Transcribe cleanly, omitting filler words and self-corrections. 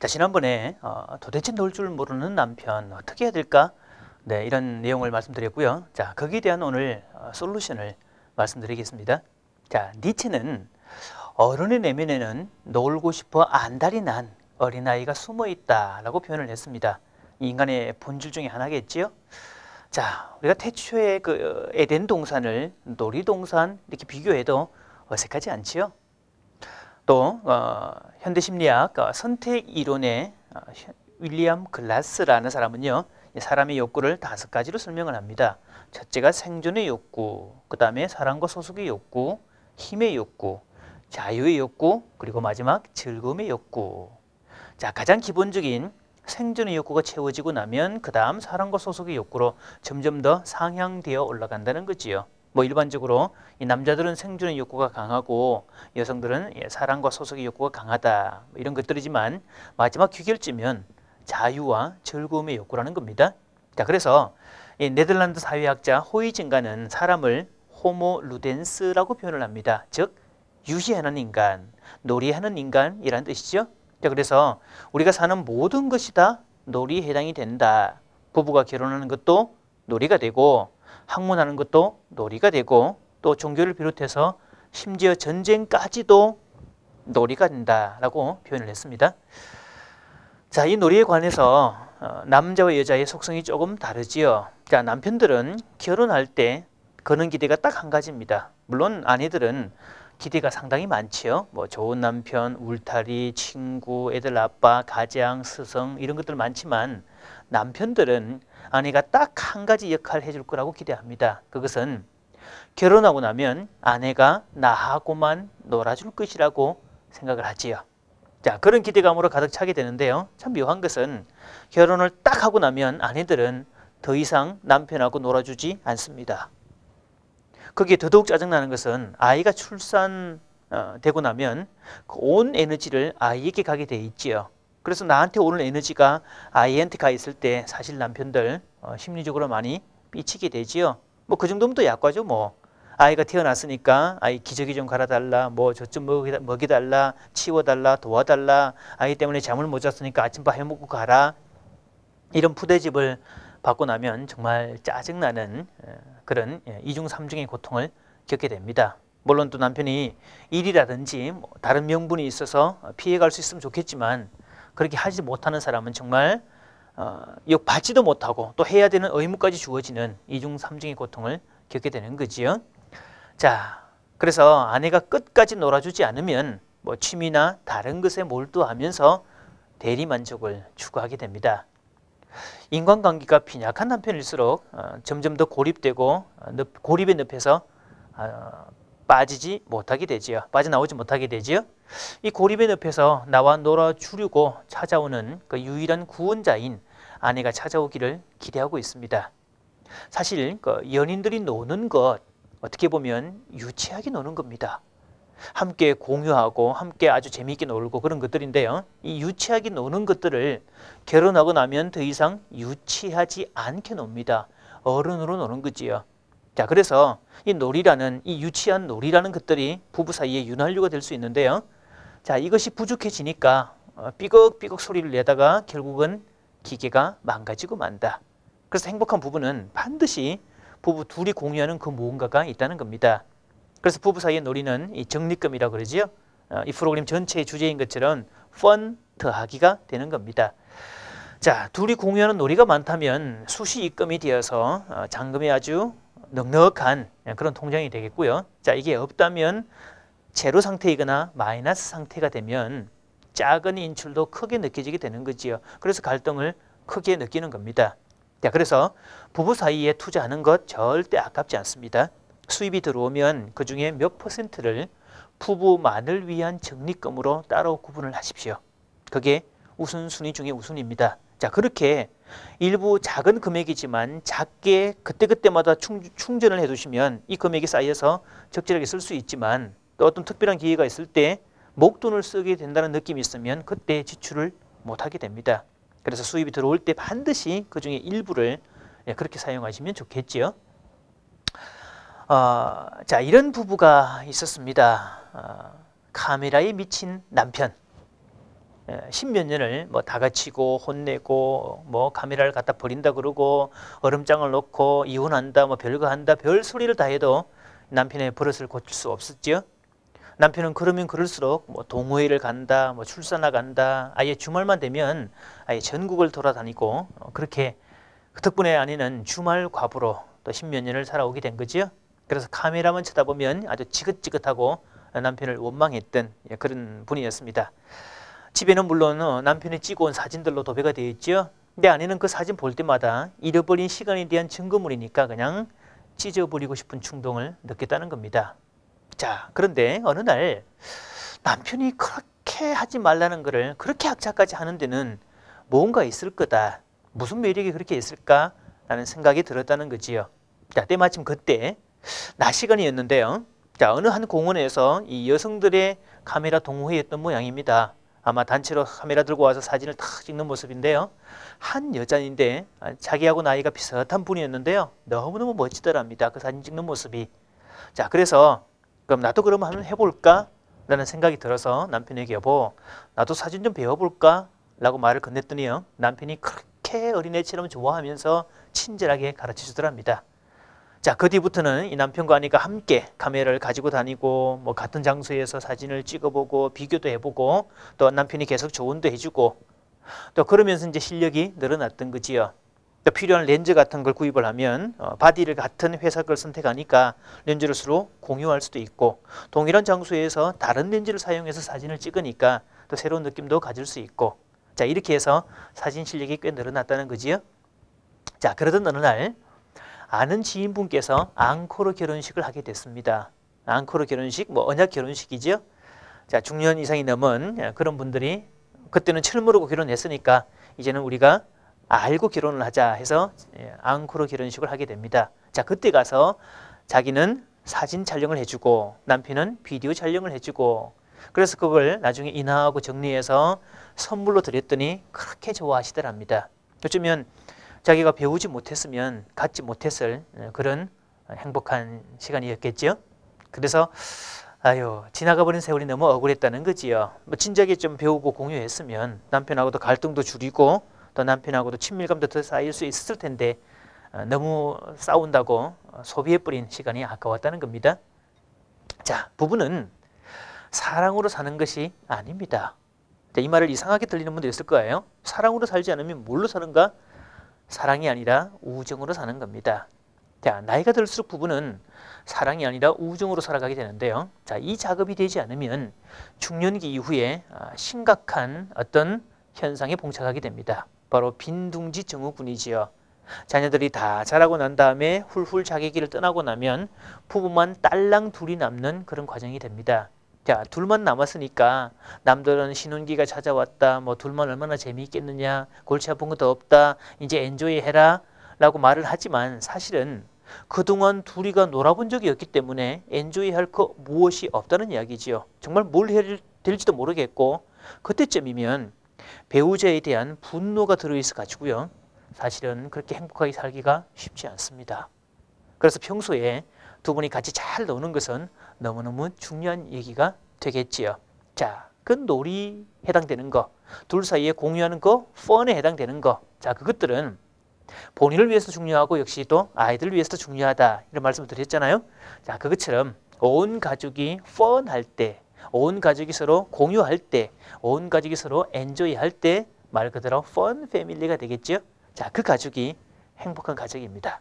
자, 지난번에 도대체 놀 줄 모르는 남편 어떻게 해야 될까? 네, 이런 내용을 말씀드렸고요. 자, 거기에 대한 오늘 솔루션을 말씀드리겠습니다. 자, 니체는 어른의 내면에는 놀고 싶어 안달이 난 어린아이가 숨어 있다라고 표현을 했습니다. 인간의 본질 중에 하나겠지요. 자, 우리가 태초에 그 에덴 동산을 놀이동산 이렇게 비교해도 어색하지 않지요. 또 현대 심리학 선택 이론의 윌리엄 글라스라는 사람은요, 사람의 욕구를 5가지로 설명을 합니다. 첫째가 생존의 욕구, 그 다음에 사랑과 소속의 욕구, 힘의 욕구, 자유의 욕구, 그리고 마지막 즐거움의 욕구. 자, 가장 기본적인 생존의 욕구가 채워지고 나면 그 다음 사랑과 소속의 욕구로 점점 더 상향되어 올라간다는 거지요. 뭐 일반적으로 이 남자들은 생존의 욕구가 강하고 여성들은 사랑과 소속의 욕구가 강하다, 이런 것들이지만 마지막 귀결점은 자유와 즐거움의 욕구라는 겁니다. 자, 그래서 이 네덜란드 사회학자 호이징가는 사람을 호모 루덴스라고 표현을 합니다. 즉 유희하는 인간, 놀이하는 인간이라는 뜻이죠. 자, 그래서 우리가 사는 모든 것이 다 놀이에 해당이 된다. 부부가 결혼하는 것도 놀이가 되고, 학문하는 것도 놀이가 되고, 또 종교를 비롯해서 심지어 전쟁까지도 놀이가 된다라고 표현을 했습니다. 자, 이 놀이에 관해서 남자와 여자의 속성이 조금 다르지요. 자, 남편들은 결혼할 때 거는 기대가 딱 한 가지입니다. 물론 아내들은 기대가 상당히 많지요. 뭐 좋은 남편, 울타리, 친구, 애들 아빠, 가장, 스승 이런 것들 많지만 남편들은 아내가 딱 한 가지 역할을 해줄 거라고 기대합니다. 그것은 결혼하고 나면 아내가 나하고만 놀아줄 것이라고 생각을 하지요. 자, 그런 기대감으로 가득 차게 되는데요. 참 묘한 것은 결혼을 딱 하고 나면 아내들은 더 이상 남편하고 놀아주지 않습니다. 거기에 더더욱 짜증나는 것은 아이가 출산되고 나면 그 온 에너지를 아이에게 가게 돼 있지요. 그래서 나한테 오는 에너지가 아이한테 가 있을 때 사실 남편들 심리적으로 많이 삐치게 되지요. 뭐 그 정도면 또 약과죠. 뭐 아이가 태어났으니까 아이 기저귀 좀 갈아달라, 뭐 젖 좀 먹여달라, 치워달라, 도와달라, 아이 때문에 잠을 못 잤으니까 아침밥 해먹고 가라, 이런 푸대집을 받고 나면 정말 짜증나는 그런 이중 삼중의 고통을 겪게 됩니다. 물론 또 남편이 일이라든지 뭐 다른 명분이 있어서 피해갈 수 있으면 좋겠지만 그렇게 하지 못하는 사람은 정말 욕 받지도 못하고 또 해야 되는 의무까지 주어지는 이중 삼중의 고통을 겪게 되는 거지요. 자, 그래서 아내가 끝까지 놀아주지 않으면 뭐 취미나 다른 것에 몰두하면서 대리만족을 추구하게 됩니다. 인간관계가 빈약한 남편일수록 점점 더 고립되고 고립의 늪에서 빠지지 못하게 되지요. 빠져나오지 못하게 되지요. 이 고립의 늪에서 나와 놀아주려고 찾아오는 그 유일한 구원자인 아내가 찾아오기를 기대하고 있습니다. 사실 그 연인들이 노는 것 어떻게 보면 유치하게 노는 겁니다. 함께 공유하고 함께 아주 재미있게 놀고 그런 것들인데요. 이 유치하게 노는 것들을 결혼하고 나면 더 이상 유치하지 않게 놉니다. 어른으로 노는 거지요. 자, 그래서 이 놀이라는, 이 유치한 놀이라는 것들이 부부 사이에 윤활유가 될 수 있는데요. 자, 이것이 부족해지니까 삐걱삐걱 소리를 내다가 결국은 기계가 망가지고 만다. 그래서 행복한 부부는 반드시 부부 둘이 공유하는 그 무언가가 있다는 겁니다. 그래서 부부 사이의 놀이는 이 적립금이라고 그러지요. 이 프로그램 전체의 주제인 것처럼 펀 더하기가 되는 겁니다. 자, 둘이 공유하는 놀이가 많다면 수시 입금이 되어서 잔금이 아주 넉넉한 그런 통장이 되겠고요. 자, 이게 없다면 제로 상태이거나 마이너스 상태가 되면 작은 인출도 크게 느껴지게 되는 거지요. 그래서 갈등을 크게 느끼는 겁니다. 자, 그래서 부부 사이에 투자하는 것 절대 아깝지 않습니다. 수입이 들어오면 그 중에 몇 %를 부부만을 위한 적립금으로 따로 구분을 하십시오. 그게 우선순위 중에 우선입니다. 자, 그렇게 일부 작은 금액이지만 작게 그때그때마다 충전을 해두시면 이 금액이 쌓여서 적절하게 쓸 수 있지만 또 어떤 특별한 기회가 있을 때 목돈을 쓰게 된다는 느낌이 있으면 그때 지출을 못하게 됩니다. 그래서 수입이 들어올 때 반드시 그 중에 일부를 그렇게 사용하시면 좋겠지요. 자, 이런 부부가 있었습니다. 카메라에 미친 남편. 십몇 년을 뭐 다그치고 혼내고 뭐 카메라를 갖다 버린다 그러고 얼음장을 놓고 이혼한다 뭐 별거 한다 별 소리를 다 해도 남편의 버릇을 고칠 수 없었죠. 남편은 그러면 그럴수록 뭐 동호회를 간다 뭐 출산하 간다 아예 주말만 되면 아예 전국을 돌아다니고 그렇게 그 덕분에 아내는 주말 과부로 또 십몇 년을 살아오게 된 거죠. 그래서 카메라만 쳐다보면 아주 지긋지긋하고 남편을 원망했던 그런 분이었습니다. 집에는 물론 남편이 찍어온 사진들로 도배가 되어 있죠. 근데 아내는 그 사진 볼 때마다 잃어버린 시간에 대한 증거물이니까 그냥 찢어버리고 싶은 충동을 느꼈다는 겁니다. 자, 그런데 어느 날 남편이 그렇게 하지 말라는 거를 그렇게 악착까지 하는 데는 뭔가 있을 거다. 무슨 매력이 그렇게 있을까? 라는 생각이 들었다는 거지요. 자, 때마침 그때 낮 시간이었는데요. 자, 어느 한 공원에서 이 여성들의 카메라 동호회였던 모양입니다. 아마 단체로 카메라 들고 와서 사진을 탁 찍는 모습인데요. 한 여자인데 자기하고 나이가 비슷한 분이었는데요. 너무너무 멋지더랍니다. 그 사진 찍는 모습이. 자, 그래서 그럼 나도 그러면 한번 해볼까? 라는 생각이 들어서 남편에게 여보 나도 사진 좀 배워볼까? 라고 말을 건넸더니요. 남편이 그렇게 어린애처럼 좋아하면서 친절하게 가르쳐 주더랍니다. 자, 그 뒤부터는 이 남편과 아내가 함께 카메라를 가지고 다니고 뭐 같은 장소에서 사진을 찍어보고 비교도 해보고 또 남편이 계속 조언도 해주고 또 그러면서 이제 실력이 늘어났던 거지요. 또 필요한 렌즈 같은 걸 구입을 하면 바디를 같은 회사 걸 선택하니까 렌즈를 서로 공유할 수도 있고 동일한 장소에서 다른 렌즈를 사용해서 사진을 찍으니까 또 새로운 느낌도 가질 수 있고 자, 이렇게 해서 사진 실력이 꽤 늘어났다는 거지요. 자, 그러던 어느 날 아는 지인분께서 앙코르 결혼식을 하게 됐습니다. 앙코르 결혼식, 뭐 언약 결혼식이죠. 자, 중년 이상이 넘은 그런 분들이 그때는 철 모르고 결혼했으니까 이제는 우리가 알고 결혼을 하자 해서 앙코르 결혼식을 하게 됩니다. 자, 그때 가서 자기는 사진 촬영을 해주고 남편은 비디오 촬영을 해주고 그래서 그걸 나중에 인화하고 정리해서 선물로 드렸더니 그렇게 좋아하시더랍니다. 어쩌면 자기가 배우지 못했으면 갖지 못했을 그런 행복한 시간이었겠죠. 그래서 아유 지나가 버린 세월이 너무 억울했다는 거지요. 뭐 진작에 좀 배우고 공유했으면 남편하고도 갈등도 줄이고 또 남편하고도 친밀감도 더 쌓일 수 있었을 텐데 너무 싸운다고 소비해버린 시간이 아까웠다는 겁니다. 자, 부부는 사랑으로 사는 것이 아닙니다. 자, 이 말을 이상하게 들리는 분도 있을 거예요. 사랑으로 살지 않으면 뭘로 사는가? 사랑이 아니라 우정으로 사는 겁니다. 자, 나이가 들수록 부부는 사랑이 아니라 우정으로 살아가게 되는데요. 자, 이 작업이 되지 않으면 중년기 이후에 심각한 어떤 현상에 봉착하게 됩니다. 바로 빈둥지 증후군이지요. 자녀들이 다 자라고 난 다음에 훌훌 자기 길을 떠나고 나면 부부만 딸랑 둘이 남는 그런 과정이 됩니다. 자, 둘만 남았으니까 남들은 신혼기가 찾아왔다 뭐 둘만 얼마나 재미있겠느냐 골치 아픈 것도 없다 이제 엔조이 해라 라고 말을 하지만 사실은 그동안 둘이가 놀아본 적이 없기 때문에 엔조이 할 거 무엇이 없다는 이야기지요. 정말 뭘 해야 될지도 모르겠고 그때쯤이면 배우자에 대한 분노가 들어있어 가지고요. 사실은 그렇게 행복하게 살기가 쉽지 않습니다. 그래서 평소에 두 분이 같이 잘 노는 것은 너무너무 중요한 얘기가 되겠지요. 자, 그 놀이 해당되는 거, 둘 사이에 공유하는 거, 펀에 해당되는 거. 자, 그것들은 본인을 위해서 중요하고 역시 또 아이들을 위해서도 중요하다. 이런 말씀을 드렸잖아요. 자, 그것처럼 온 가족이 펀할 때, 온 가족이 서로 공유할 때, 온 가족이 서로 엔조이 할 때 말 그대로 펀 패밀리가 되겠죠. 자, 그 가족이 행복한 가족입니다.